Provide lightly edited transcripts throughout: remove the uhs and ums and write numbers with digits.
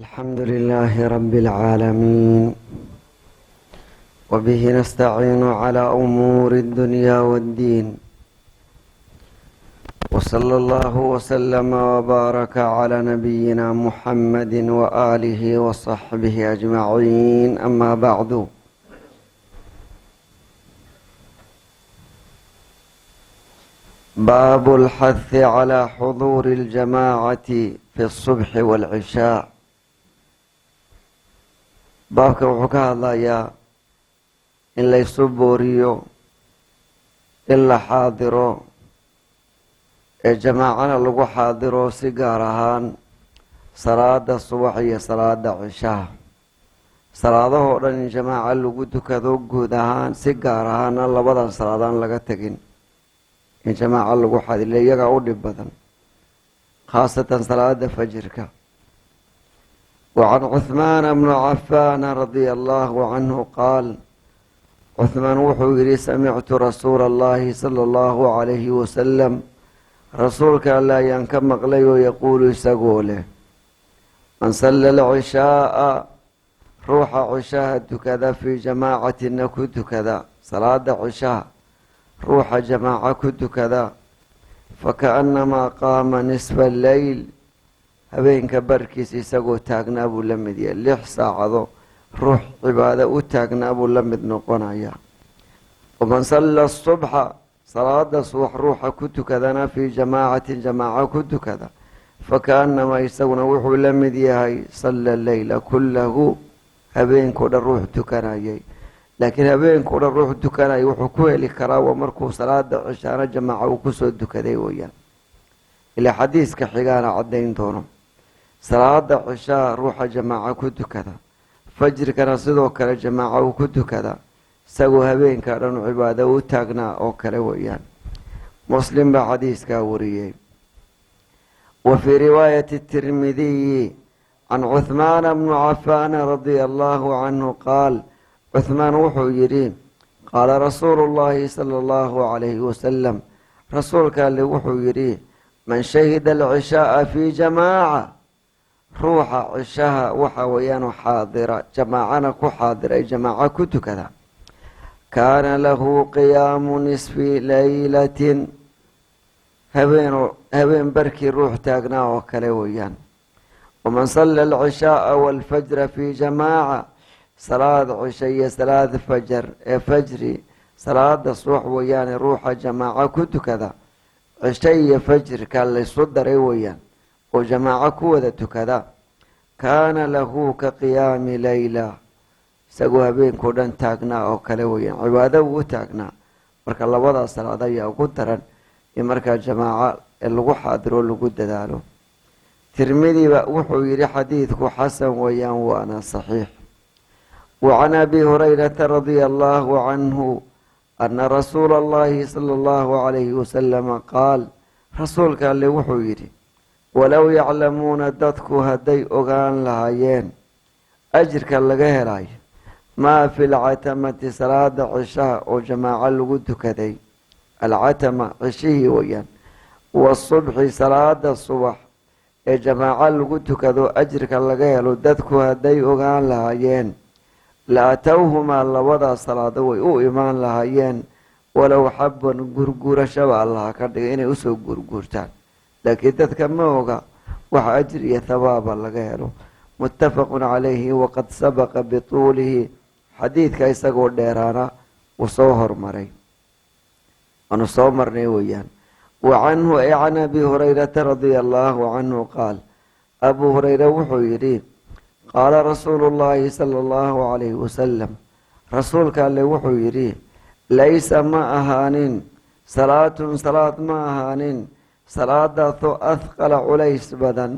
الحمد لله رب العالمين، وبه نستعين على أمور الدنيا والدين، وصلى الله وسلم وبارك على نبينا محمد وآله وصحبه أجمعين. أما بعد، باب الحث على حضور الجماعة في الصبح والعشاء. baabka wuxuu ka hadlayaa in laysu booriyo in la xaadiro ee jamaacana lagu xaadiro si gaar ahaan salaada subax iyo salaada cishaha. salaadahoo dhan in jamaaca lagu tukado guud ahaan, si gaar ahaana labadan salaadaan laga tegin in jamaaca lagu xaadiro iyagaa u dhib badan, khaasatan salaada fajirka. وعن عثمان بن عفان رضي الله عنه قال: عثمان wuxuu yidhi samictu rasuula allahi sala allahu calayhi wasalam, rasuulka alle ayaan ka maqlay oo yaquulu isagoo leh: man salla alcishaaa, ruuxa cishaha tukada fii jamaacatina ku tukada, salaada cishaha ruuxa jamaaca ku tukada, fakaannamaa qaama nisfa alleyl, habeenka barkiis isagoo taagnaa buu la mid yahay. 6 saacado ruux cibaado u taagnaa buu la mid noqonayaa. waman salla asubxa, salaada subax ruuxa ku tukadana fii jamaacatin jamaaca ku tukada, fakaannamaa isaguna wuxuu la mid yahay salla leyla kullahu, habeenkao dhan ruux tukanayay. laakiin habeenkao dhan ruux tukanayay wuxuu ku heli karaa waa markuu salaada cishaana jamaaca uu kusoo tukaday weyaan. ilaa xadiiska xigaana caddayn doono. salaada cishaa ruuxa jamaaca ku tukada, fajirkana sidoo kale jamaaca uu ku tukada, isagoo habeenka dhan cibaado u taagnaa oo kale weeyaan. muslim baa xadiiskaa wariyey. wa fii riwaayati tirmidiyi can cuhmaana bni cafaana radia allahu canhu qaal: cuhmaan wuxuu yidhi: qaala rasuulu llahi sala allahu calayhi wasalam, rasuulka alle wuxuu yidhi: man shahida alcishaaa fii jamaaca, ruuxa cishaha waxa weeyaanu xaadira, jamaacana ku xaadira ay jamaaca ku tukada, kaana lahu qiyaamu nisfi laylatin, habeen barkii ruux taagnaa oo kale weeyaan. waman salla alcishaaa waalfajra fii jamaaca, salaad cisha iyo salaad fajar ee fajri, salaada subax weeyaane ruuxa jamaaca ku tukada, cisho iyo fajirka laysu daray weeyaan oo jamaaco ku wada tukada, kaana lahu ka qiyaami leyla, isagoo habeenkao dhan taagnaa oo kale weeyaan, cibaado ugu taagnaa. marka labadaas salaad ayaa ugu daran in markaa jamaaco lagu xaadiro lagu dadaalo. tirmidiba wuxuu yidhi xadiidku xasan weeyaan waana saxiix. wa can abi hurayrata radia allahu canhu ana rasuula allahi sala allahu calayhi wasalama qaal, rasuulka alle wuxuu yidhi: walow yaclamuuna, dadku hadday ogaan lahaayeen ajirka laga helayo maa fi lcatamati, salaada cishaha oo jamaaco lagu tukaday, alcatama cishihii weyaan, wasubxi, salaada subax ee jamaaco lagu tukado ajirka laga helo, dadku hadday ogaan lahaayeen la atowhumaa, labadaas salaado way u imaan lahaayeen, walow xabban, gurguurashaba allaha ka dhigay inay usoo gurguurtaan. laakiin dadka ma oga waxa ajir iyo thawaaba laga helo. muttafaqun calayhi, waqad sabaqa bituulihi, xadiidka isagoo dheeraana uu soo hormaray, waanu soo marnay weeyaan. wa canhu ay can abi hurayrata radia allahu canhu qaal, abuu hurayre wuxuu yidhi: qaala rasuulu llahi sala allahu calayhi wasalam, rasuulka alle wuxuu yidhi: laysa ma ahaanin salaatun, salaad ma ahaanin, salaadaasoo ahqala culays badan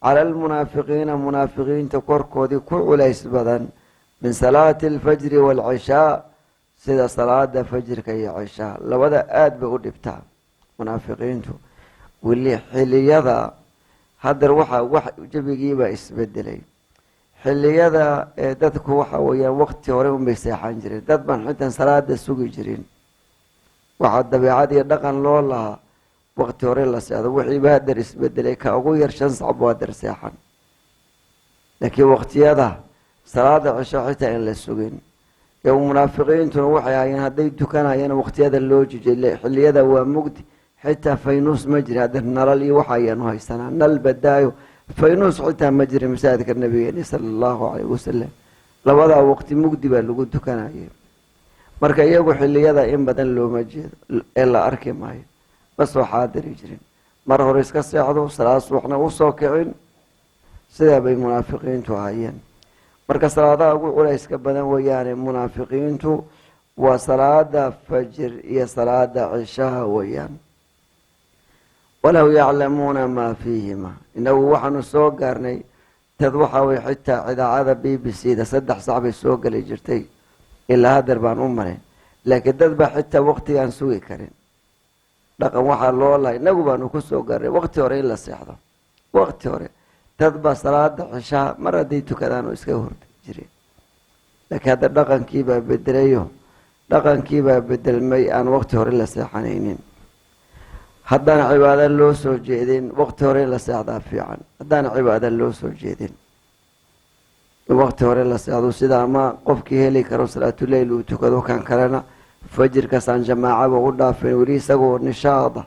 cala almunaafiqiina, munaafiqiinta korkoodii ku culays badan, min salaati alfajri waalcishaa, sida salaada fajirka iyo cishaa. labada aada bay u dhibtaa munaafiqiintu. weli xiliyada haddar wax jabigiibaa isbedelay. xiliyada ee dadku waxa weeyaan waqti hore unbay seexan jireen, dad baan xitan salaada sugi jirin. waxaa dabeecad iyo dhaqan loo lahaa waqti hore la seexdo. wixiiba haddar isbedelay, ka ugu yar 5 saac buu haddar seexan. laakiin waqtiyada salaada cisho xitaa in la sugin ee munaafiqiintuna waxay ahaayeen hadday tukanayeen waqtiyada loo jijay xilliyada waa mugdi xitaa faynuus ma jira hadda nalal iyo waxa ayaanu haysanaa nal badaayo faynuus xitaa ma jira masaajidka nabigeena sala allahu calayhi wasalam labadaa waqti mugdi baa lagu tukanayay marka iyagu xilliyada in badan looma jeedo ee la arki maayo ma soo xaadiri jirin mar hore iska seexdo salaad subaxna u soo kicin sidaa bay munaafiqiintu ahaayeen marka salaadaha ugu culayska badan weeyaane munaafiqiintu waa salaada fajr iyo salaada cishaha weeyaan walow yaclamuuna maa fiihima inagu waxaanu soo gaarnay dad waxaa way xitaa idaacada b b c da 3 sac bay soo geli jirtay ilaa hadeer baan u marin laakiin dad baa xitaa waqtigaan sugi karin dhaqan waxaa loo lahay inagu baanu ku soo gaarnay waqti hore in la seexdo waqti hore dad baa salaada cishaha mar hadday tukadaan oo iska hordi jireen laakiin hadda dhaqankiibaa bedelayo dhaqankiibaa bedelmay aan waqti hore la seexanaynin haddaan cibaado loo soo jeedin waqti hore in la seexdaa fiican haddaan cibaado loo soo jeedin in waqti hore la seexdo sida ama qofkii heli karo salaatuleyl uu tukado kan kalena fajirkaasaan jamaacaba u dhaafin weli isagoo nishaada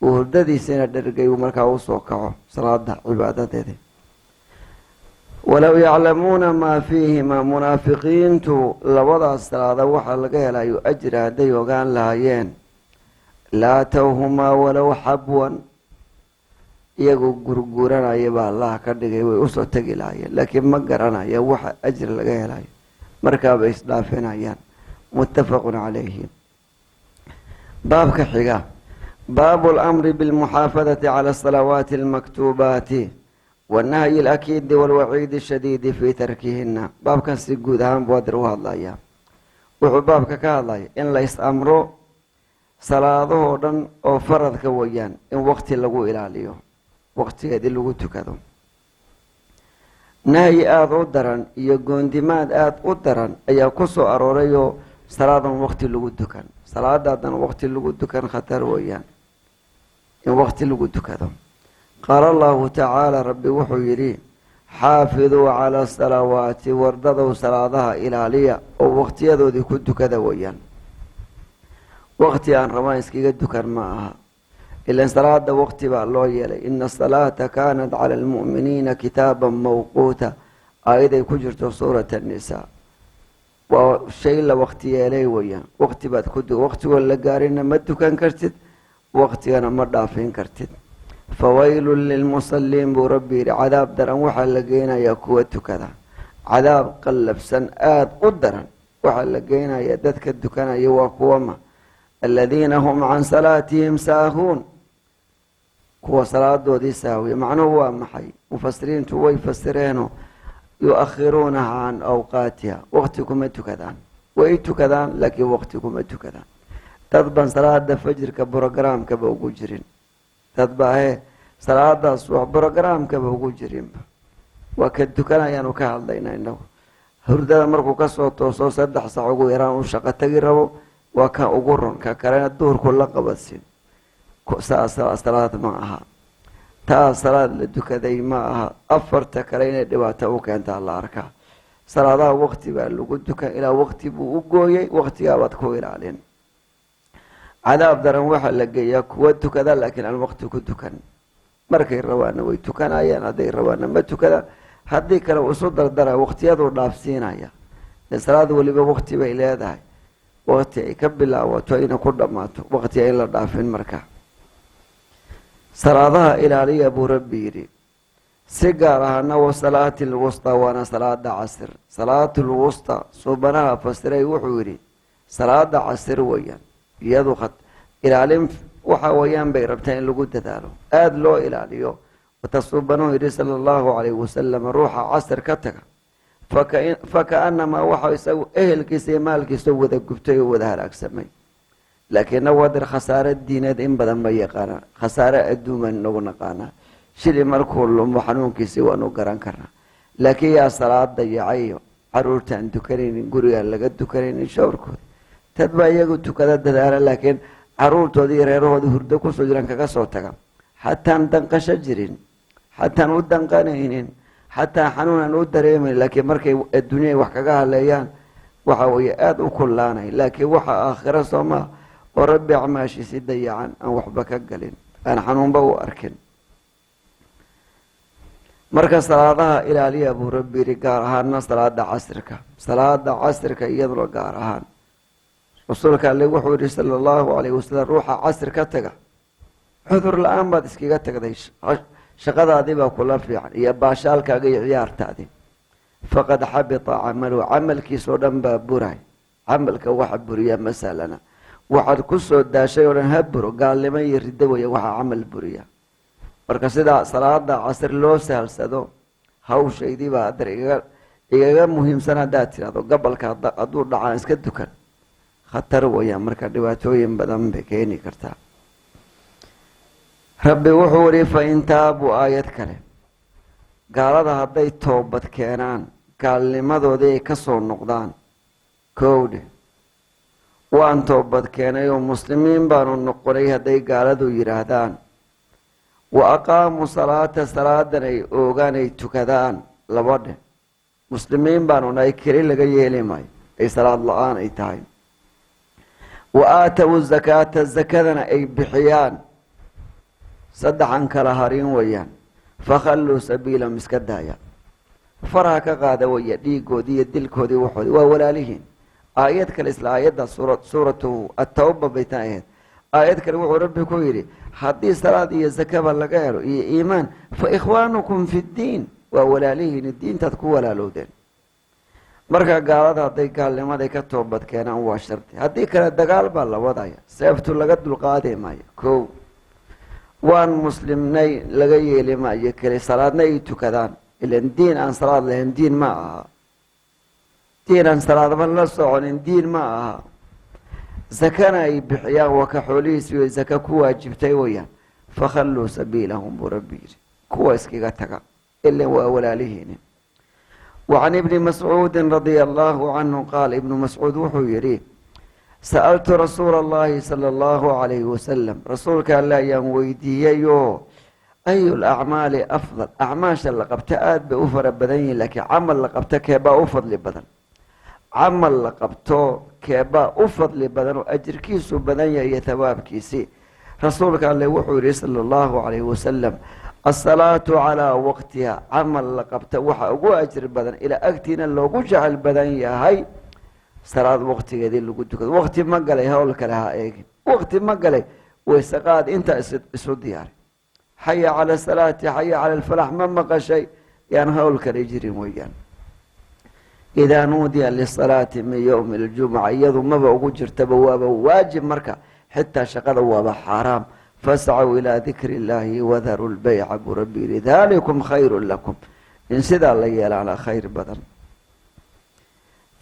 uu hurdadiisina dhergay uu markaa usoo kaco salaada cibaadadeeda walow yaclamuuna maa fiihima munaafiqiintu labadaas salaada waxaa laga helayo ajra hadday ogaan lahaayeen laa tawhumaa walow xabwan iyagoo gurguranaya baa allah ka dhigay way usoo tegi lahaayeen laakiin ma garanaya waxa ajri laga helayo markaabay isdhaafinayaan muttafaqun calayhi baabka xiga baabu lamri bilmuxaafadati cala asalawaati almaktuubaati والنهي الأكيد والوعيد الشديد في تركهن باب كان سيقود هم بودر وهالله وحبابك كهالله إن ليس أمره صلاة دن أو فرض كويان إن وقت لغو إلى اليوم وقت يدي لغو تكذو نهي آد أدران يقون دماد آد أدران أي كسو أروريو صلاة وقت لغو تكن صلاة دن وقت لغو تكن خطر ويان إن وقت لغو تكذو قال الله تعالى ربي وحو يري حافظوا على الصلوات وارددوا صلاتها إلى ليا أو وقت يدو دي كنت كذا ويان وقت أن رمانسكي قد كان معها إلا إن صلاة وقت بقى الله يلي إن الصلاة كانت على المؤمنين كتابا موقوتا أيضا كجرت سورة النساء والشيء وقت يلي ويان وقت بعد كنت وقت ولا قارنا مدو كان كرتد وقت أنا مردافين كرتد فويل للمصلين بربي عذاب درن وحا لقينا يا كوتو كذا عذاب قلب سنآد قدرا وحا لقينا يا ددك الدكان يوا كوما الذين هم عن صلاتهم ساهون كوا صلاة دي ساوية معنى هو محي مفسرين توي يفسرينه يؤخرونها عن أوقاتها وقتكم كذا وإيتو كذا لكن وقتكم كذا تضبن صلاة فجر كبروجرام كبوجو جرين تدبعه صلاة الصبح برنامج كبوجو جريم وكدو كان يانو كهالدينا إنه هردا مركو كسو توسو سدح ساعو إيران وشقة تجربو وكا أقرن ككرنا الدور كل قبضين صلاة معها تا صلاة لدكدي معها أفرت كرينا دبعته وكانت على أركع صلاة وقت بالوجود إلى وقت بوجوي وقت جابت كوير علينا عذاب درن وحا لقيا كودو كذا لكن الوقت كنت كان مركي الروانا ويتو كان ايان هذي الروانا متو كذا هذيك لو صدر درا وقت يدور نافسين ايا الصلاة ولي بوقت بإلى هذا وقت يكبل وتوين كل ماتو وقت إلى دافين مركا صلاة إلى علي أبو ربيري سيجارها نو صلاة الوسطى وانا صلاة عصر صلاة الوسطى صوبناها فسري وحوري صلاة عصر ويان iyadu qad ilaalin waxa weeyaan bay rabtaan in lagu dadaalo aad loo ilaaliyo وتصوبنه يري صلى الله عليه وسلم روح عصر كتك فكأنما وحا يسوي اهل كيسي مال كيسو وذا قبتي وذا هلاك سمي لكن نوادر خسارة الدينات إن بدن ما يقانا خسارة الدوما نقانا شلي مركول وحنون كيسي وانو قران كرنا لكن يا صلاة ضيعيو عرورتان دكرين قريا لقد دكرين شوركو تدبا يقول تكذا دلالة لكن عرور تودي ريروه هردكو سجران كاسوتك حتى ندنق شجرين حتى ندنقانين xataa xanuun aan u dareemayn laakiin markay adduunyada wax kaga haleeyaan waxa weeye aada u kullaanay laakiin waxa aakhiro soo maa oo rabbi acmaashiisi dayacan aan waxba ka galin aan xanuunba u arkin. marka salaadaha ilaaliya buu rabbi yidhi gaar ahaana salaada casirka iyaduna gaar ahaan. rasuulka alle wuxuu yidhi sala allahu calayhi wasalam ruuxa casir ka taga cudur la-aan baad iskaga tagday shaqadaadii baa kula fiican iyo baashaalkaaga iyo ciyaartaadii faqad xabita camaluhu camalkiisoo dhan baa buray. camalka waxa buriya masalana waxaad ku soo daashay oo dhan ha buro gaalnimo iyo riddo weya waxaa camal buriya. marka sidaa salaada casir loo sahalsado hawshaydii baa adar igaga muhiimsan haddaad tidhahdo gobolka hadduu dhacaan iska dukan khatar weeyaan marka dhibaatooyin badan bay keeni kartaa. rabbi wuxuu ihi fain taabuu aayad kale gaalada hadday toobad keenaan gaalnimadoodii ay ka soo noqdaan kowdhe waan toobad keenay oo muslimiin baanu noqonay hadday gaaladu yidhaahdaan wa aqaamuu salaata salaadan ay oogaan ay tukadaan labadhe muslimiin baanu nahay keli laga yeeli maayo ay salaad la-aan ay tahay wa aatawu zakaata zakadana ay bixiyaan saddexan kala harin weeyaan fakhalluu sabiilahum iska daaya faraha ka qaada weya dhiigoodii iyo dilkoodii waxoodii waa walaalihiin. aayad kale isla aayadda suuratu atawba bay tan ahayd aayad kale wuxuu rabbi ku yidhi haddii salaad iyo zakaba laga helo iyo iimaan fa ikhwaanukum fi ddiin waa walaalihiin diintaad ku walaalowdeen. marka gaalada hadday gaalnimaday ka toobad keenaan waa shardi haddii kale dagaal baa la wadaya seeftu laga dulqaadi maayo. kow waan muslimnay laga yeeli maayo keli salaadna ay tukadaan ilan diin aan salaad lahayn diin ma aha diin aan salaadba la soconin diin ma aha. zakana ay bixiyaan waa ka xoolihiisi way zaka ku waajibtay weyaan fakhalluu sabiilahum buu rabbi yidhi kuwa iskaga taga ilan waa walaalihiini. وعن ابن مسعود رضي الله عنه قال ابن مسعود وحو يري سألت رسول الله صلى الله عليه وسلم رسولك الله ينويديو أي الأعمال أفضل أعماش لقبت آد بأفر بدني لك عمل لقبت كيبا أفضل بدن عمل لقبتو كيبا أفضل بدن وأجر كيسو بدني يثواب كيسي رسولك الله وحو يري صلى الله عليه وسلم الصلاة على وقتها عمل لقبت وحا ugu أجر بدن إلى أكتنا loogu jecel badan yahay salaad waqtigeedii lagu tukado waqti ma galay hawl kale ha eegin waqti ma galay waysaqaad inta isu diyaari xaya cala salaati xaya cala alfalax ma maqashay yaan hawl kale jirin weeyaan. idaa nuudiya lisalaati min yowmi aljumuca iyadu maba ugu jirtaba waaba waajib marka xitaa shaqada waaba xaaraam fascw ilىa dikri اllahi wadaru lbayca buu rabbi yihi dalikum khayru lakum in sidaa la yeelaana khayr badan.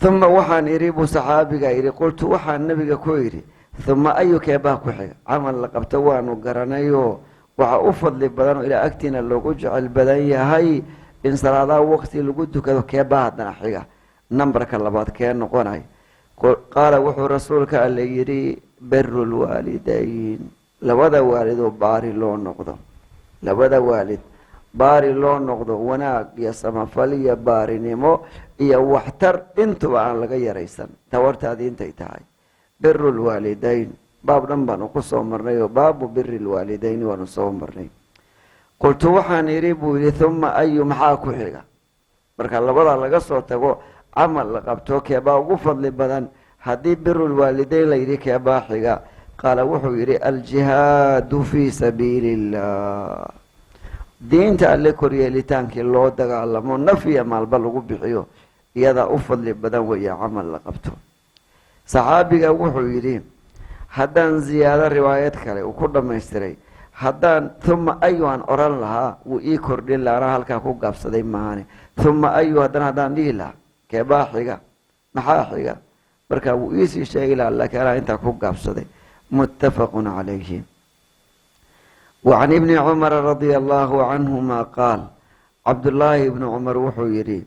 uma waxaan idhi buu saxaabiga yidhi qultu waxaan nabiga ku yidhi uma ayu keebaa ku xiga camal la qabto waanu garanayoo waxa u fadli badan oo ilaa agtiina loogu jecel badan yahay in salaadaha waqti lagu tukado keebaa haddana xiga nambarka labaad kee noqonay. qaala wuxuu rasuulka alle yidhi biru lwaalidayn labada waalid oo baari loo noqdo labada waalid baari loo noqdo wanaag iyo samafal iyo baarinimo iyo waxtar intuba aan laga yaraysan tawartaadii intay tahay. biru lwaalidayn baab dhan baanu ku soo marnay oo baabu biri lwaalidayn waanu soo marnay. qultu waxaan idhi buu yidhi uma ayu maxaa ku xiga marka labadaa laga soo tago camal la qabto keebaa ugu fadli badan haddii biru lwaalidayn layidhi keebaa xiga qaala wuxuu yidhi aljihaadu fii sabiili illah diinta alle koryeelitaankii loo dagaalamo nafya maalba lagu bixiyo iyadaa u fadli badan weeya camal la qabto. saxaabiga wuxuu yidhi haddaan ziyaado riwaayad kale uu ku dhamaystiray haddaan uma ayu aan oran lahaa wuu ii kordhin laana halkaa ku gaabsaday maahane uma ayu haddaan dhihi lahaa keebaa xiga maxaa xiga markaa wuu iisii sheegi lahaa laakiin anaa intaa ku gaabsaday. متفق عليه. وعن ابن عمر رضي الله عنهما قال عبد الله بن عمر وحو يري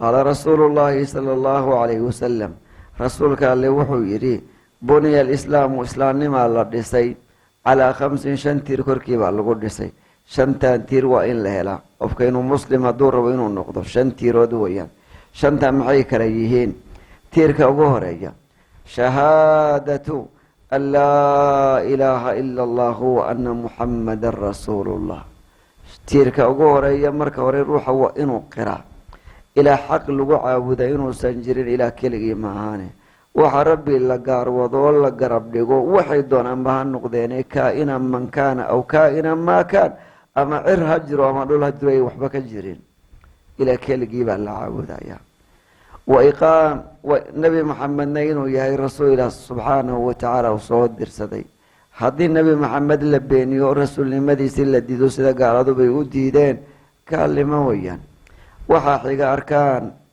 قال رسول الله صلى الله عليه وسلم رسولك اللي وحو يري بني الإسلام إسلام ما الله دسي على 5 شنتير كركي بالغو دسي shantan tiir waa in la helaa qofka inuu muslim hadduu rabo inuu noqdo 5 tiirood weeyaan. shantan maxay kala yihiin? tiirka ugu horeeya shahaadatu an laa ilaaha ila allah wa anna muxammadan rasuulullah. tiirka ugu horeeya marka hore ruuxa waa inuu qiraa ilaa xaq lagu caabuda inuusan jirin ilaa keligii maahaane, waxa rabbi la gaarwado oo la garab dhigo waxay doonaanba ha noqdeene kaa'inan man kaana aw kaa'inan maa kaan, ama cir ha jiro ama dhul ha jiro ay waxba ka jirin, ilaa keligii baa la caabudaya. nabi maxamedna inuu yahay rasuul ilaah subxaanahu watacaala uu soo dirsaday. haddii nebi maxamed la beeniyo rasuulnimadiisii la diido sida gaaladu bay u diideen, gaalnimo weeyaan. waxaa xiga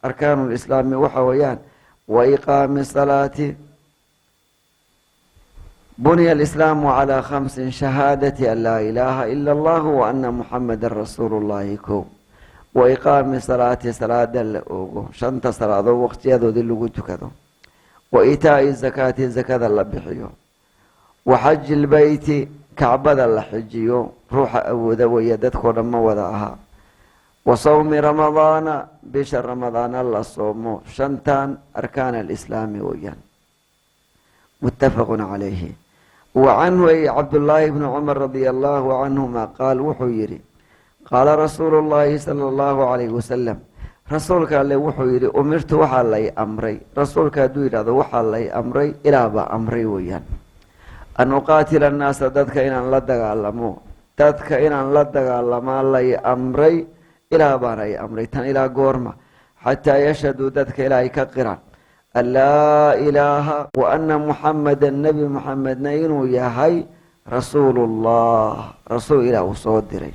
arkaanulislaami waxa weeyaan wa iqaami salaati. buniya alislaamu calaa 5 shahaadati an laa ilaaha ila allah wa anna muxamadan rasuulu llahi kow, wa iqaami salaati salaada la oogo 5 salaadood waqtiyadoodii lagu tukado, wa itaa'i zakaati zakada la bixiyo, wa xaji lbeyti kacbada la xijiyo ruuxa awooda weeye dadkoo dhan ma wada ahaa, wa sawmi ramadaana bisha ramadaana la soomo. 5 arkaan alislaami weeyaan. muttafaqun calayhi. wa canhu ay cabdullaahi bni cumar radia allaahu canhuma qaal wuxuu yidhi qaala rasuulu llaahi sala allahu calayhi wasalam, rasuulka alle wuxuu yidhi umirtu waxaa lay amray. rasuulka hadduu yidhahdo waxaa lay amray, ilaah baa amray weeyaan. an uqaatila annaasa dadka inaan la dagaalamo, dadka inaan la dagaalamaa lay amray, ilaah baana ay amray. tan ilaa goorma? xataa yashhaduu dadka ilaahay ka qiraan an laa ilaaha wa anna muxamadan nebi muxamedna inuu yahay rasuulullah, rasuul ilaah uu soo diray.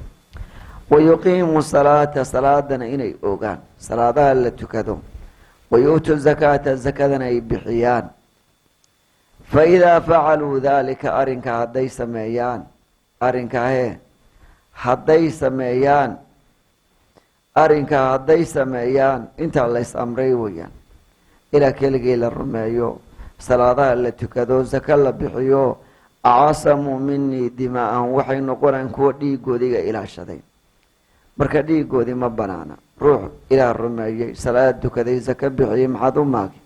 wa yuqiimu salaata salaadana inay ogaan, salaadaha la tukado. wa yu'tu zakaata zakadana ay bixiyaan. faidaa facaluu daalika arrinka hadday sameeyaan, arrinkaa hadday sameeyaan intaa lays amray weeyaan. ilaa keligii la rumeeyo, salaadaha la tukado, zaka la bixiyo, acaasamuu minii dimaa'ahum waxay noqonaan kuwa dhiigoodiga ilaashaday. marka dhiigoodii ma banaana. ruux ilaah rumeeyey, salaad tukaday, zaka bixiyey, maxaad u maagi?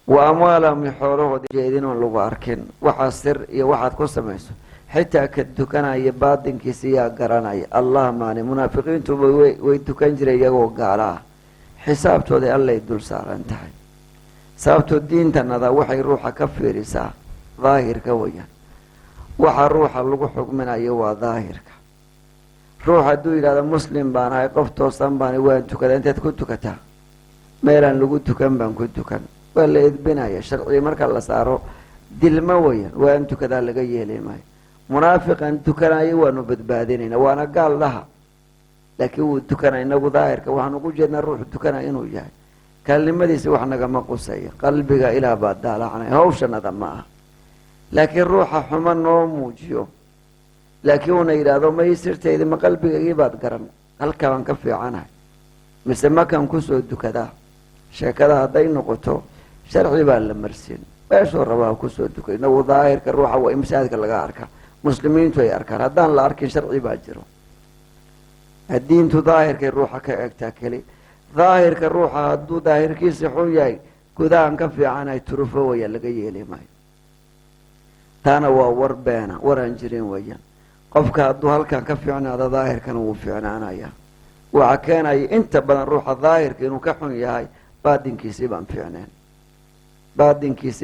wa amwaalahum xoolahoodi jeedinoon lagu arkin, waxaa sir iyo waxaad ku samayso. xitaa ka tukanaya baatinkiisa yaa garanaya. allah maani munaafiqiintuba way tukan jiray iyagoo gaala ah, xisaabtooday allay dul saaran tahay. sababtoo diintanada waxay ruuxa ka fiirisaa daahirka weeyaan. waxa ruuxa lagu xugminayo waa daahirka. ruux hadduu yidhahdo muslim baan ahay, qof toosan baan waan tukada, intaad ku tukataa? meelaan lagu tukan baan ku tukan. waa la edbinaya. sharciga marka la saaro dilma weeyaan, waan tukadaa laga yeeli maayo. munaafiqan tukanayo waanu badbaadinayna, waana gaal dhaha, laakiin wuu tukana. inagu daahirka waxaan ugu jeednaa ruuxu tukanaya inuu yahay. kaalnimadiisa wax nagama qusaya, qalbiga ilaah baa daalacnay, hawshanada ma aha. laakiin ruuxa xuma noo muujiyo, laakiin uuna yidhaahdo ma ii sirtaydi, ma qalbigaygii baad garan, halkaa baan ka fiicanahay, mise makan kusoo dukadaa. sheekada hadday noqoto sharci baa la marsin, meeshuu rabaa kusoo dukay. inagu daahirka ruuxa waa in masaajidka laga arkaa, muslimiintu ay arkaan. haddaan la arkin sharci baa jiro. diintu daahirkay ruuxa ka eegtaa keli. daahirka ruuxa hadduu daahirkiisa xun yahay, gudahan ka fiicanahay, turufo waya laga yeeli maayo. taana waa war beena, waraan jirin weeyaan. qofka hadduu halkan ka fiicnaado, daahirkana wuu fiicnaanaya. waxa keenaya inta badan ruuxa daahirka inuu ka xun yahay, baatinkiisii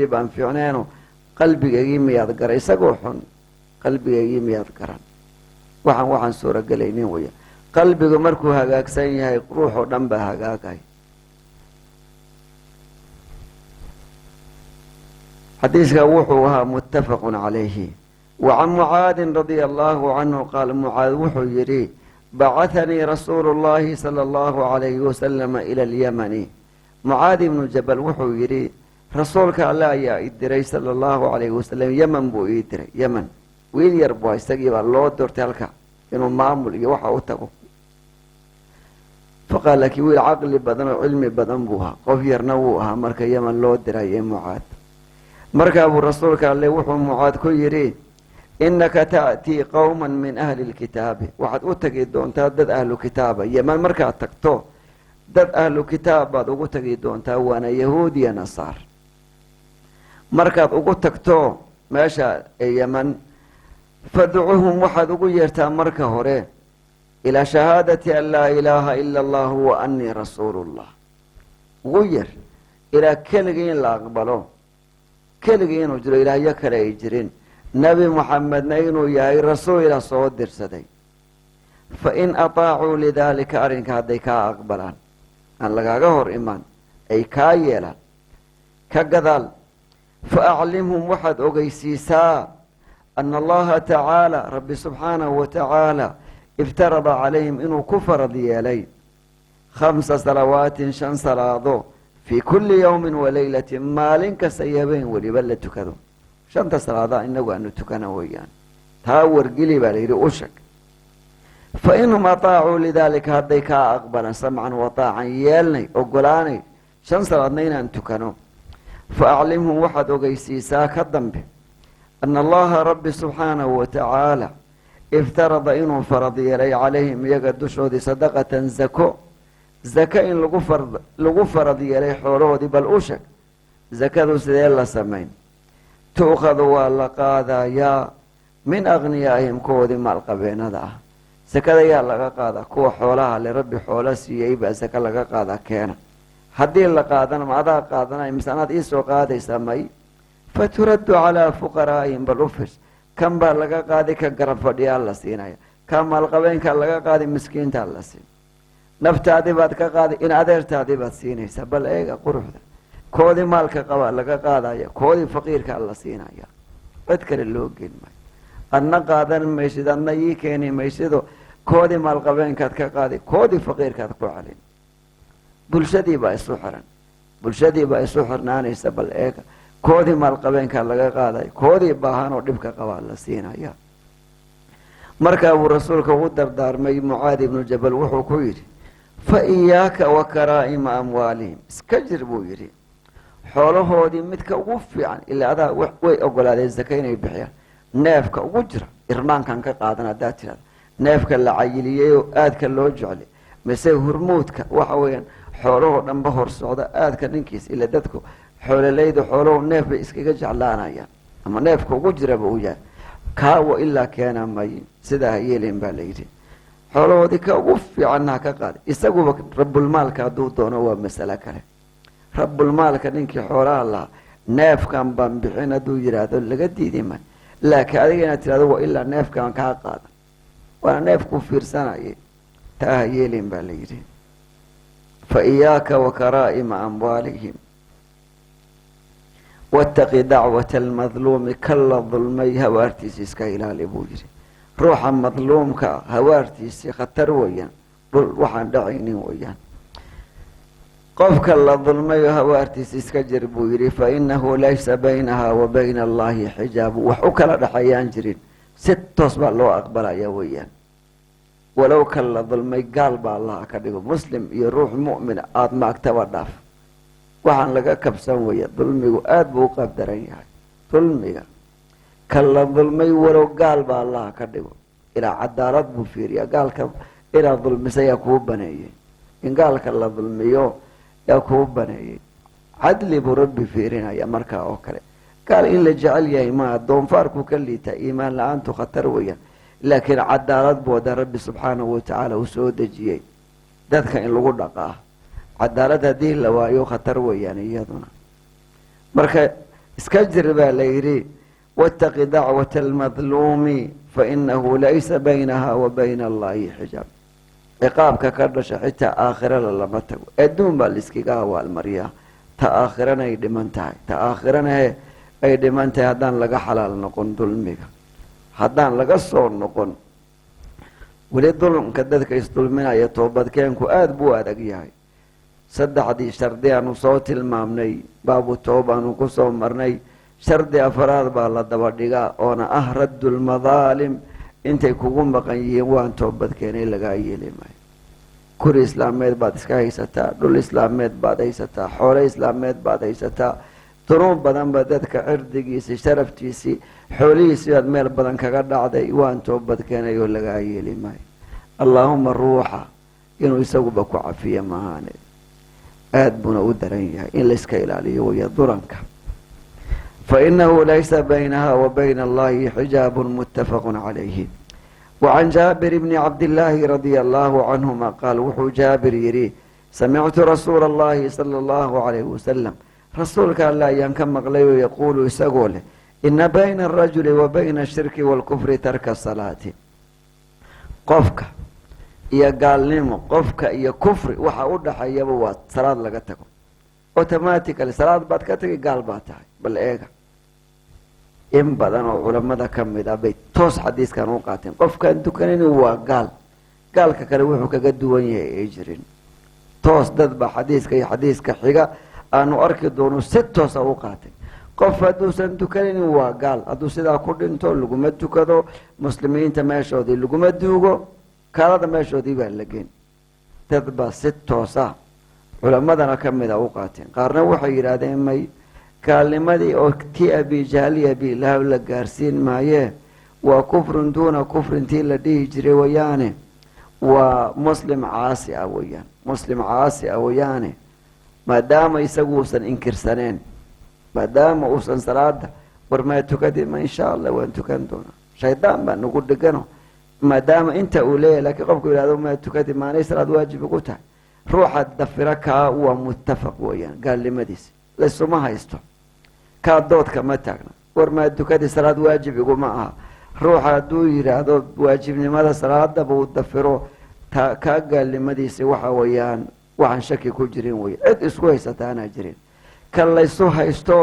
baan fiicneeno qalbigaygii miyaad garan? isagoo xun qalbigaygii miyaad garan? waxaan suuragelaynin weya. qalbigu markuu hagaagsan yahay, ruuxoo dhan baa hagaagay. xadiiska wuxuu ahaa muttafaqun calayhi. wa can mucaadin radia allaahu canhu qaal, mucaad wuxuu yidhi bacahanii rasuulu llaahi sala allahu calayhi wasalama ila alyamani. mucaad ibnu jabal wuxuu yidhi rasuulka alle ayaa i diray sala allahu calayhi wasalam, yeman buu ii diray. yeman wiil yar bua, isagii baa loo doortay halka inuu maamul iyo waxa u tago. faqaal laakiin wiil caqli badan oo cilmi badan buu ahaa, qof yarna wuu ahaa. marka yeman loo diray ee mucaad. markaa buu rasuulka alle wuxuu mucaad ku yidhi inaka ta'tii qowman min ahli lkitaabi waxaad u tegi doontaa dad ahlu kitaaba yeman markaad tagto dad ahlu kitaab baad ugu tegi doontaa waana yahuud iyo nasaar markaad ugu tagto meesha yeman fadcuhum waxaad ugu yeertaa marka hore ilaa shahaadati an laa ilaaha ila allahu wa annii rasuulu llah ugu yeer ilaa keligii in la aqbalo keligii inuu jiro ilaahyo kale ay jirin nebi moxamedna inuu yahay rasuula soo dirsaday fa in ataacuu lidaalika arrinka hadday kaa aqbalaan aan lagaaga hor imaan ay kaa yeelaan ka gadaal fa aclimhum waxaad ogeysiisaa ana allaha tacaala rabbi subxaanahu wa tacaala iftarada calayhim inuu ku farad yeelay 5 salawaatin 5 salaado fii kulli yowmin walaylatin maalin kasta iyo habeen weliba la tukado 5 salaadaa inagu aanu tukana weeyaan taa wargeli baa layidhi u sheg fa inhum ataacuu lidaalika hadday kaa aqbalaan samcan wataacan yeelnay ogolaanay 5 salaadna inaan tukano fa aclimhum waxaad ogeysiisaa ka dambe ana allaha rabbi subxaanahu wa tacaala iftarada inuu farad yeelay calayhim iyaga dushoodii sadaqatan zako in lagu farad yeelay xoolahoodii bal u sheg zakadu sidee la samayn tu'khadu waa la qaadayaa min akhniyaa'ihim kuwoodii maalqabeenada ah sakada yaa laga qaadaa kuwa xoolaha le rabbi xoolo siiyey baa saka laga qaadaa keena haddii la qaadana ma adaa qaadanay mise anaad iisoo qaadaysaa may faturaddu calaa fuqaraa'ihim bal u firs kan baa laga qaadi ka garab fadhiyaa la siinaya ka maalqabeenkaa laga qaadi miskiintaa la siin naftaadii baad ka qaadi in adeertaadii baad siinaysaa bal eega quruxda koodii maalka qabaa laga qaadaya koodii faqiirkaa la siinaya cid kale loo geli maayo adna qaadan maysid adna ii keeni maysido koodii maalqabeenkaad ka qaadi koodii faqiirkaad ku celin bulshadii baa isu xiran bulshadii baa isu xirnaanaysa bal eega koodii maalqabeenkaa laga qaadaya koodii baahan oo dhibka qabaa la siinaya markaa buu rasuulka u dardaarmay mucaadi ibnu jabal wuxuu ku yidhi fa iyaaka wa karaa'ima amwaalihim iska jir buu yidhi xoolahoodii midka ugu fiican ilaa adaa way ogolaadeen zaka inay bixiyaan neefka ugu jira irmaankan ka qaadan haddaad tirahda neefka la cayiliyey oo aadka loo jeclay mise hurmuudka waxa weeyaan xoolahoo dhanba hor socda aadka ninkiis ila dadku xoololayda xooluhu neef bay iskaga jeclaanayaan ama neefka ugu jiraba uu yahay kaawa ilaa keena may sidaa ha yeelin baa layidhi xoolahoodii ka ugu fiicanna ha ka qaaday isaguba rabbulmaalka hadduu doono waa masalo kale rabbulmaalka ninkii xoolaha lahaa neefkan baan bixin hadduu yidhaahdo laga diidi maayo laakiin adiga inaad tirahdo waa ilaa neefkaan kaa qaadan waana neefku fiirsanayay taa ha yeelin baa layidhi fa iyaaka wa karaa'ima amwaalihim wattaqi dacwata almadluumi kan la dulmay hawaartiisi iska ilaali buu yidhi ruuxa madluumka hawaartiisii khatar weeyaan dhul waxaan dhacaynin weeyaan qofka la dulmayo hawaartiisa iska jir buu yidhi fa inahu laysa baynaha wa bayna allahi xijaabu wax u kala dhexeeyaan jirin si toos baa loo aqbalaya weeyaan walow kan la dulmay gaal baa allaha ka dhigo muslim iyo ruux mu'mina aada maagtaba dhaaf waxaan laga kabsan weya dulmigu aada buu u qaabdaran yahay dulmiga kan la dulmay walow gaal baa allaha ka dhigo ilaa cadaalad buu fiiriyaa gaalka inaad dulmisa yaa kuu baneeyey in gaalka la dulmiyo yaa kuu baneeyey cadli buu rabbi fiirinaya markaa oo kale gaal in la jecel yahay maa doonfaarku ka liitaa iimaan la-aantu khatar weeyaan laakiin cadaalad buu wada rabbi subxaanahu watacaala uu soo dejiyey dadka in lagu dhaqaa cadaalad haddii la waayo khatar weeyaan iyaduna marka iska jir baa la yidhi wattaqi dacwata almadluumi fa inahu laysa baynaha wa bayna allahi xijaab ciqaabka ka dhasha xitaa aakhirada lama tago adduun baa laiskaga awaalmariyaa ta aakhirana ay dhiman tahay ta aakhirana ay dhiman tahay haddaan laga xalaal noqon dulmiga haddaan laga soo noqon weli dulmka dadka isdulminaya toobadkeenku aada buu adag yahay 3 shardi aanu soo tilmaamnay baabu toobaanu ku soo marnay shardi afaraad baa la daba dhigaa oona ah raddulmadaalim intay kugu maqan yihiin waan toobadkeenay lagaa yeeli maayo guri islaameed baad iska haysataa dhul islaameed baad haysataa xoolo islaameed baad haysataa dunuub badan ba dadka cirdigiisii sharaftiisii xoolihiisii aad meel badan kaga dhacday waan toobad keenay oo lagaa yeeli maayo. allaahuma ruuxa inuu isaguba ku cafiya maahaane aad buna u daran yahay in layska ilaaliyo waya duranka. fainahu laysa baynaha wa bayna allahi xijaabun muttafaqun calayhi. wacan jaabir bni cabdillaahi radia allahu canhuma qaal wuxuu jaabir yidhi samictu rasuula allahi sala allahu calayhi wasalam rasuulka alla ayaan ka maqlay oo yaquulu isagoo leh ina bayna arajuli wa bayna ashirki waalkufri tarka salaati. qofka iyo gaalnimo, qofka iyo kufri waxa u dhaxeeyaba waa salaad laga tago. automatically salaad baad ka tagay, gaal baad tahay. bal eega in badan oo culamada ka mid ah bay toos xadiiskan u qaateen. qofkaan tukanayni waa gaal, gaalka kale wuxuu kaga duwan yahay ay jirin. toos dad ba xadiiska iyo xadiiska xiga aanu arki doono si toosa u qaatay. qof hadduusan tukanayni waa gaal, hadduu sidaa ku dhinto laguma tukado, muslimiinta meeshoodii laguma duugo, kaalada meeshoodii baa la geen. dad baa si toosa culamadana ka mid a u qaateen. qaarna waxay yidhaahdeen may gaalnimadii oo tii abijahli abilahab la gaarsiin maayee waa kufrun duuna kufrin tii la dhihi jiray wayaane, waa muslim caasi ah weyaan, muslim caasi ah wayaane, maadaama isagu uusan inkirsaneen, maadaama uusan salaada war maa tukadi ma insha allah waan tukan doonaa, shaydaan baa nagu dhegano maadaama inta uu leeyahay. laakiin qofku yidhahdo maa tukadi maanay salaad waajib ugu tahay, ruuxa dafira kaa waa muttafaq weyaan gaalnimadiisi laysuma haysto. kaa doodka ma taagna war maa tukadi salaad waajib iguma aha. ruuxa hadduu yidhaahdo waajibnimada salaadaba uu dafiro kaa gaalnimadiisi waxa weeyaan waxaan shaki ku jirin wey, cid isku haysataana jirin. kan laysu haysto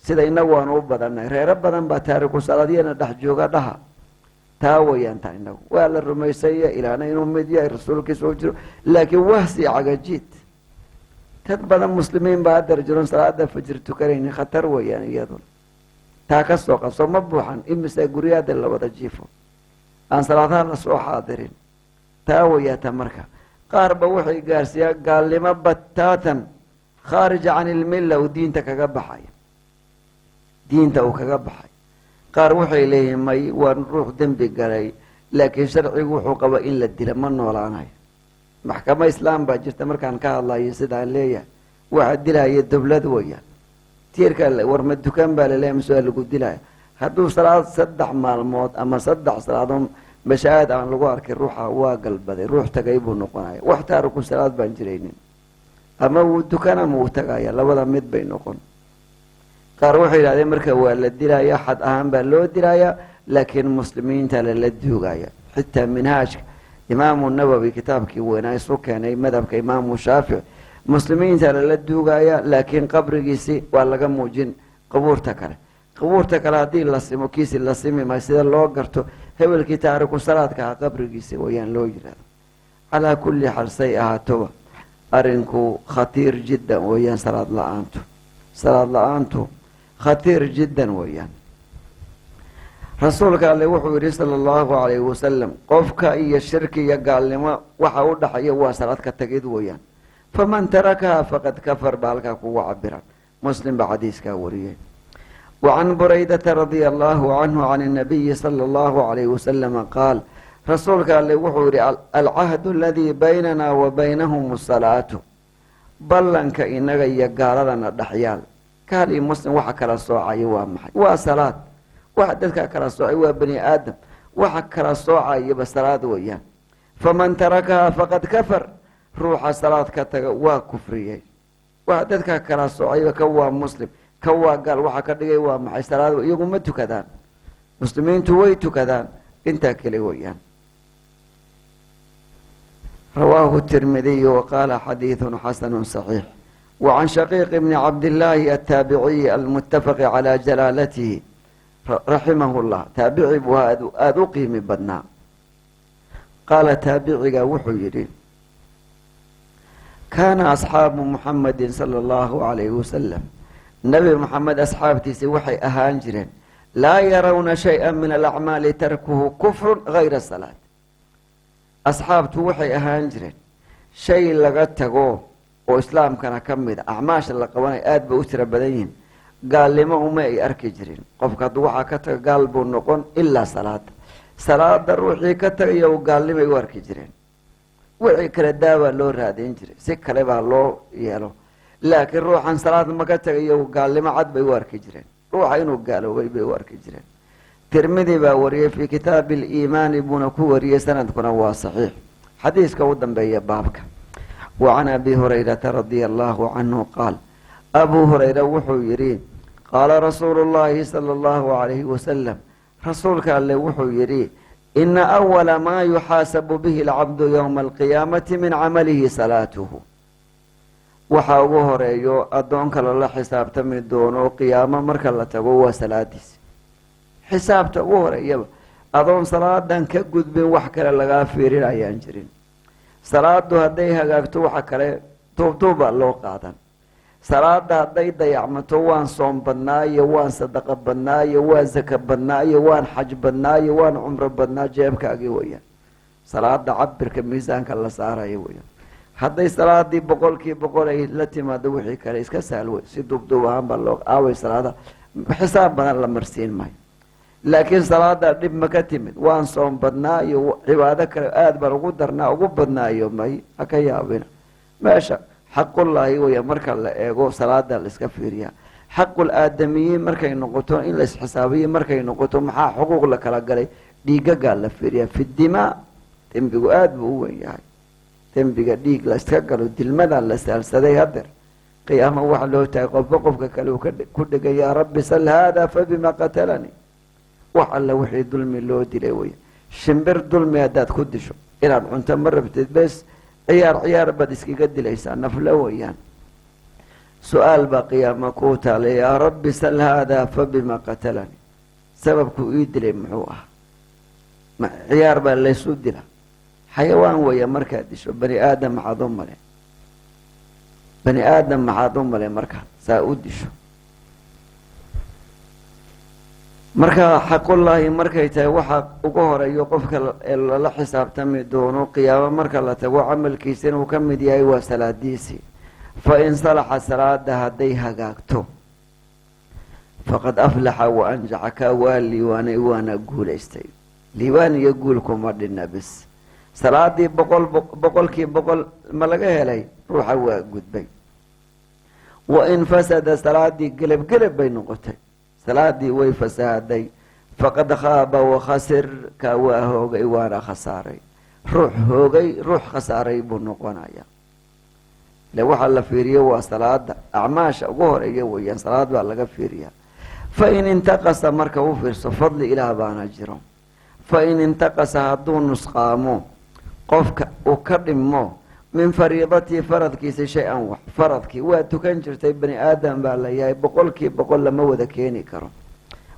sida inagu aan u badanay, reero badan baa taariku salaadyana dhex jooga dhaha, taa weyaan taa inagu waa la rumaysanya ilaahna inuu mid yahay, rasuulkiisa u jiro, laakiin wahsi cagajiid. dad badan muslimiin baa hadar jiron salaada fajir tukanayni, khatar weyaan iyaduna. taa ka soo qabso ma buuxan imise guryaada la wada jiifo aan salaadaha la soo xaadirin. taa wayaata marka qaar ba waxay gaarsiiyaan gaalnimo bataatan khaarija can ilmilla uu diinta kaga baxay, diinta uu kaga baxay. qaar waxay leeyihin may waa ruux dembi galay laakiin sharcigu wuxuu qaba in la dila, ma noolaanayo. maxkamo islaam baa jirta markaan ka hadlayo sidaan leeyahay, waxa dilaya dawlad weyaan. tiirka war ma dukaan baa laleeyahay mise waa lagu dilaya. hadduu salaad 3 maalmood ama 3 salaadood mashaahid aan lagu arkay ruuxa waa galbaday, ruux tagay buu noqonaya. wax taariku salaad baan jiraynin, ama wuu dukaan ama wuu tagaya, labada mid bay noqon. qaar waxay yidhahdeen marka waa la dilaya, xad ahaan baa loo dilaya, laakiin muslimiinta lala duugaya. xitaa minhaajka imaamu nawowi kitaabkii weynaa isu keenay madhabka imaamu shaafici, muslimiinta lala duugaya, laakiin qabrigiisi waa laga muujin qabuurta kale. qabuurta kale haddii la simo kiisi la simi maayo, sida loo garto hebelkii taariku salaadka ah qabrigiisi wayaan loo yidhahdo. calaa kulli xaal say ahaatoba arinku khatiir jiddan weyaan. salaad la-aantu khatiir jiddan weyaan. rasuulka alle wuxuu yidhi sala allahu calayhi wasalam qofka iyo shirki iyo gaalnimo waxa u dhaxaya waa salaad ka tagid weyaan. faman tarakaha faqad kafar baa halkaa kugu cabiran. muslim baa xadiiskaa wariyey. wacan buraydata radia allahu canhu can الnabiyi sala allahu calayhi wasalama qaal rasuulka alle wuxuu yidhi alcahdu aladii baynana wa baynahum salaatu. ballanka inaga iyo gaaladana dhexyaal, gaal iyo muslim waxa kala soocaya waa maxay? waa salaad. waxa dadka kala soocay waa bani aadam, waxa kala soocayaba salaad weyaan. faman tarakaha faqad kafar, ruuxa salaad ka taga waa kufriyey. waxa dadka kala soocayba ka waa muslim, ka waa gaal, waxa ka dhigay waa maxay? salaad. iyagu ma tukadaan, muslimiintu way tukadaan, intaa kale weyaan. رواه الترمذي وقال حديث حسن صحيح. وعن شقيق بن عبد الله التابعي المتفق على جلالته رحمه الله تابعي بهذا قيم بدنا قال تابعي وحيري كان أصحاب محمد صلى الله عليه وسلم نبي محمد أصحابتي سوحي أهانجرين لا يرون شيئا من الأعمال تركه كفر غير الصلاة. asxaabtu waxay ahaan jireen shay laga tago oo islaamkana ka mid a, acmaasha la qabanay aad bay u tiro badan yihiin, gaalnimo uma ay arki jirin. qofka hadduu waxaa ka taga gaal buu noqon ilaa salaada ruuxii ka tagaya u gaalnimay u arki jireen. wixii kale daabaa loo raadin jiray, si kale baa loo yeelo, laakiin ruuxan salaad maka tagayo gaalnimo cad bay u arki jireen. ruuxa inuu gaaloobay bay u arki jireen. tirmidi baa wariyey fii kitaabi aliimaani buuna ku wariyey, sanadkuna waa saxiix. xadiiska u dambeeya baabka. wacan abi hurayrata radia allahu canhu qaal, abuu hurayra wuxuu yidhi qaala rasuulu llaahi sala allahu calayhi wasalam, rasuulka alle wuxuu yidhi ina awala maa yuxaasabu bihi alcabdu yowma alqiyaamati min camalihi salaatuhu. waxaa ugu horeeyo addoonka lala xisaabtami doono qiyaamo marka la tago waa salaadiis. xisaabta ugu horeeyaba adoon salaadan ka gudbin wax kale lagaa fiirin ayaan jirin. salaadu hadday hagaagto waxa kale tuubtuubbaa loo qaadan. salaada hadday dayacmato waan soom badnaa iyo waan sadaqo badnaa iyo waan saka badnaa iyo waan xaj badnaa iyo waan cumro badnaa, jeebkaagii weyaan. salaada cabirka miisaanka la saaraya weyaan. hadday salaadii 100% ay la timaado wixii kale iska saalwey, si duubduub ahaan baa loo aaway salaada, xisaab badan la marsiin maayo. laakiin salaada dhib ma ka timid, waan soom badnaa iyo cibaado kale aad baan ugu darnaa ugu badnaayo may haka yaabina. meesha xaqullaahi weya marka la eego salaada la iska fiiriyaa. xaqul aadamiyiin markay noqoto in la isxisaabiyo markay noqoto maxaa xuquuq la kala galay, dhiigagaa la fiiriyaa. fi dimaa dembigu aad buu u weyn yahay. dembiga dhiig la iska galo, dilmadan la saalsaday hadeer qiyaamo waxa loo tahay qofba qofka kale uu ku dhegay, yaa rabbi sal haada fabima qatalanii. wax alla wixii dulmi loo dilay weya. shimbir dulmi haddaad ku disho inaad cunto ma rabtid, bes ciyaar baad iskaga dilaysaa, naflo weyaan. su-aal baa qiyaamo kuu taalay, yaa rabbi sal haada fabima qatalanii. sababku ii dilay muxuu ah? ciyaar baa laysu dila? xayawaan weya markaad disho. bani aadam maxaad u male? bani aadam maxaad u male markaad saa u disho? marka xaqullaahi markay tahay waxaa ugu horeeyo qofka lala xisaabtami doono qiyaamo marka la tago camalkiisa inuu ka mid yahay waa salaadiisii. fa in salaxa salaada hadday hagaagto faqad aflaxa wa anjaca, kaa waa liiwaanay waana guulaystay. liibaan iyo guulkuma dhinna bis. salaadii 100% ma laga helay, ruuxa waa gudbay. wa in fasada salaadii gelab bay noqotay, salaadii way fasaaday, faqad khaaba wakhasir, kaa waa hoogay waana khasaaray. ruux hoogay ruux khasaaray buu noqonaya. le waxaa la fiiriyo waa salaada, acmaasha ugu horeeya weyaan. salaad baa laga fiiriyaa. fa in intaqasa, marka u fiirso fadli ilaah baana jiro. fa in intaqasa hadduu nusqaamo qofka uu ka dhimo min fariidatii faradkiisa shay-an wax. faradkii waa tukan jirtay, bani aadam baa la yahay, 100% lama wada keeni karo.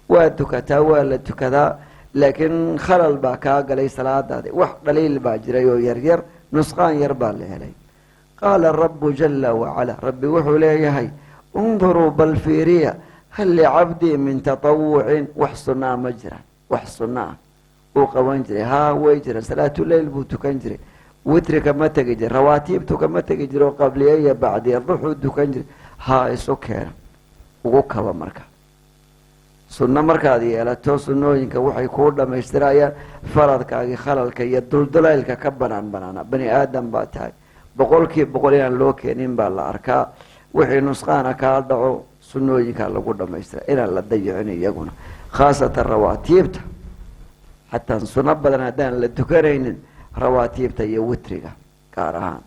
waa tukataa waa la tukadaa, laakiin khalal baa kaa galay salaadaadi, wax dhaliil baa jiray oo yaryar, nusqaan yar baa la helay. qaala rabu jala wacala, rabbi wuxuu leeyahay unduruu bal fiiriya, hal licabdii min tatawucin, wax sunaa ma jiraan? wax sunaa uu qaban jiray? haa way jiraan. salaatuleyl buu tukan jiray, witri kama tegi jira, rawaatiibtu kama tegi jira oo qabliya iyo bacdiya, ruuxuu tukan jiray. haa isu keena ugu kaba. marka sunno markaad yeelato, sunnooyinka waxay kuu dhamaystirayaan faradkaagii khalalka iyo duldulaylka ka banaana. bani aadam baa tahay, 100% inaan loo keenin baa la arkaa. wixii nusqaana kaa dhaco sunnooyinka lagu dhamaystira, inaan la dayicin iyaguna, khaasatan rawaatiibta. xataa sunno badan haddaan la tukanaynin, rawaatiibta iyo witriga gaar ahaan.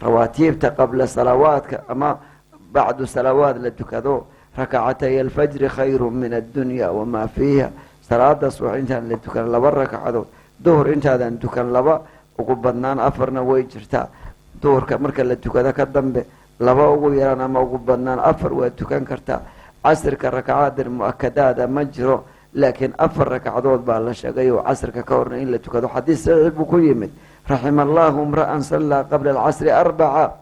rawaatiibta qabla salawaadka ama bacdu salawaad la tukado, rakacatay alfajri khayru min addunya wamaa fiiha. salaadaas wax intaan la tukan 2 ragcadood, duhur intaadan tukan 2, ugu badnaan 4na way jirtaa. duhurka marka la tukado ka dambe 2 ugu yaraan ama ugu badnaan 4 waa tukan kartaa. casirka rakacaadan mu-akadaada ma jiro, laakiin 4 ragcadood baa la sheegay oo casirka ka horna in la tukado. xadiis saxiix buu ku yimid, raxima allahu imra'an sallaa qabla alcasri 4.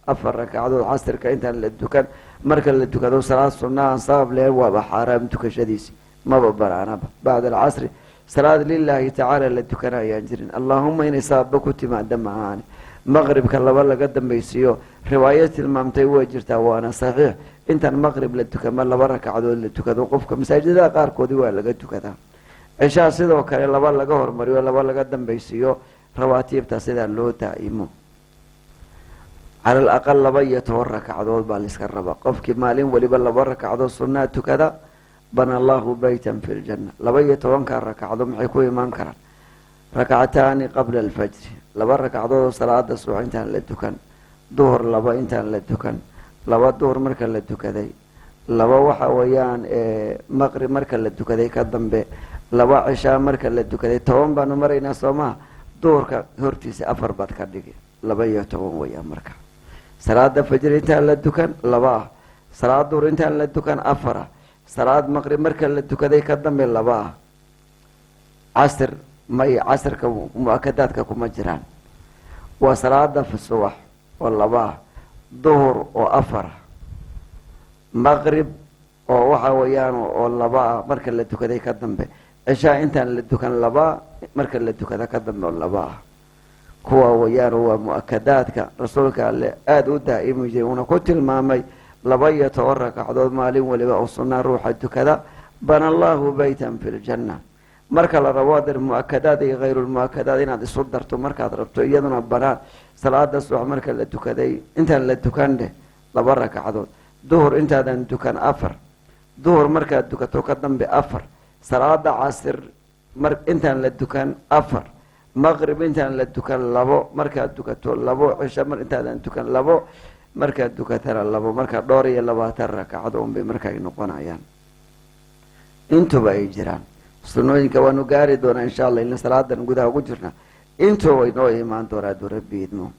4 ragcadood casirka intaan la tukan, marka la tukado salaad sunnahan sabab leh waaba xaaraam tukashadiisi, maba banaanaba. bacda alcasri salaad lilaahi tacaala la tukanayaan jirin, allaahuma inay sababa ku timaada maahaani. maqribka laba laga dambaysiiyo riwaayad tilmaamtay way jirtaa waana saxiix intaan maqrib la tukama laba ragcadood la tukado qofka masaajidada qaarkoodii waa laga tukadaa cishaa sidoo kale laba laga hormariyo laba laga dambaysiiyo rawaatiibta sidaa loo daa'imo cala alaqal 12 ragcadood baa liska raba qofkii maalin waliba laba ragcadood sunnaa tukada bana allahu baytan fi ljanna 12 ragcadood maxay ku imaan karaan rakcataani qabla alfajri laba ragcadood oo salaada subax intaan la tukan duhur laba intaan la tukan laba duhur marka la tukaday laba waxa weeyaan maqrib marka la tukaday ka dambe laba cishaa marka la tukaday 10 baanu maraynaa soomaa duhurka hortiisa 4 baad ka dhigi 12 weeyaan marka salaada fajr intaan la tukan laba salaad duhur intaan la tukan 4 salaad maqrib marka la tukaday ka dambe laba casr may casrka muakadaadka kuma jiraan waa salaada subax oo laba duhur oo 4 maqrib oo waxa weeyaan oo laba marka la tukaday ka dambe cishaa intaan la tukan laba marka la tukada ka dambe laba kuwa weeyaan waa muakadaadka rasuulka alle aad u daa'imi jiray una ku tilmaamay 12 ragcadood maalin waliba oo sunna ruuxa tukada bana allahu baytan fil janna marka la rabo dar muakadaad iyo غير muakadaad inaad isu darto markaad rabto iyaduna banaan salaada subax marka la tukaday intaan la tukande laba ragcadood duhur intaadan tukan 4 duhur markaad tukato ka dambe 4 salaada casr intaan la tukan 4 maqrib intaan la tukan 2 markaad tukato 2 cisha intaadan tukan 2 markaad tukatana 2 marka dhowr iyo 20 ragcadood bay markay noqonayaan intuba ay jiraan sunnooyinka waanu gaari doonaa insha allah in salaadan gudaha ugu jirna intuu way noo imaan doonaa rabbi idmo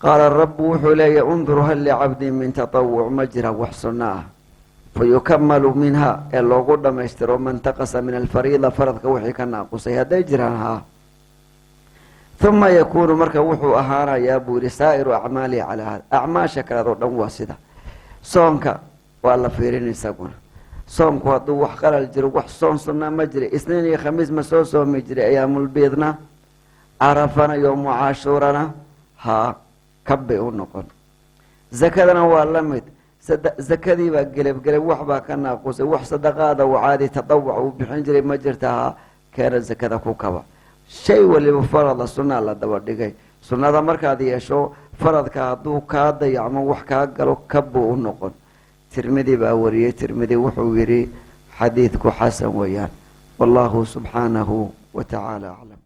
qaala rabbu wuxuu leeyahay undur hal licabdi min tatawuc ma jira wax sunna ah fayukamalu minha ee loogu dhammaystiro man taqasa min alfariida faradka wixii ka naaqusay hadday jiraan haa uma yakuunu marka wuxuu ahaanayaa buu yihi saa'iru acmaalihi calaa hada acmaasha kaleed oo dhan waa sida soonka waa la fiirin isaguna soomku hadduu wax qalal jiro wax soon sunnaa ma jira isniin iyo khamiis ma soo soomi jiray ayaamulbiidna carafana yoomu cashuurana haa kabbay u noqon zakadana waa la mid zakadiibaa gelabgelab waxbaa ka naaqusay wax sadaqaada uu caadi tadawuc uu bixin jiray ma jirta haa keena zakada ku kaba shay waliba farada sunnaa la daba dhigay sunnada markaad yeesho faradka hadduu kaa dayacmo wax kaa galo kabbuu u noqon tirmidi baa wariyey tirmidi wuxuu yidhi xadiidku xasan weeyaan wallahu subxaanahu wa tacaala aclam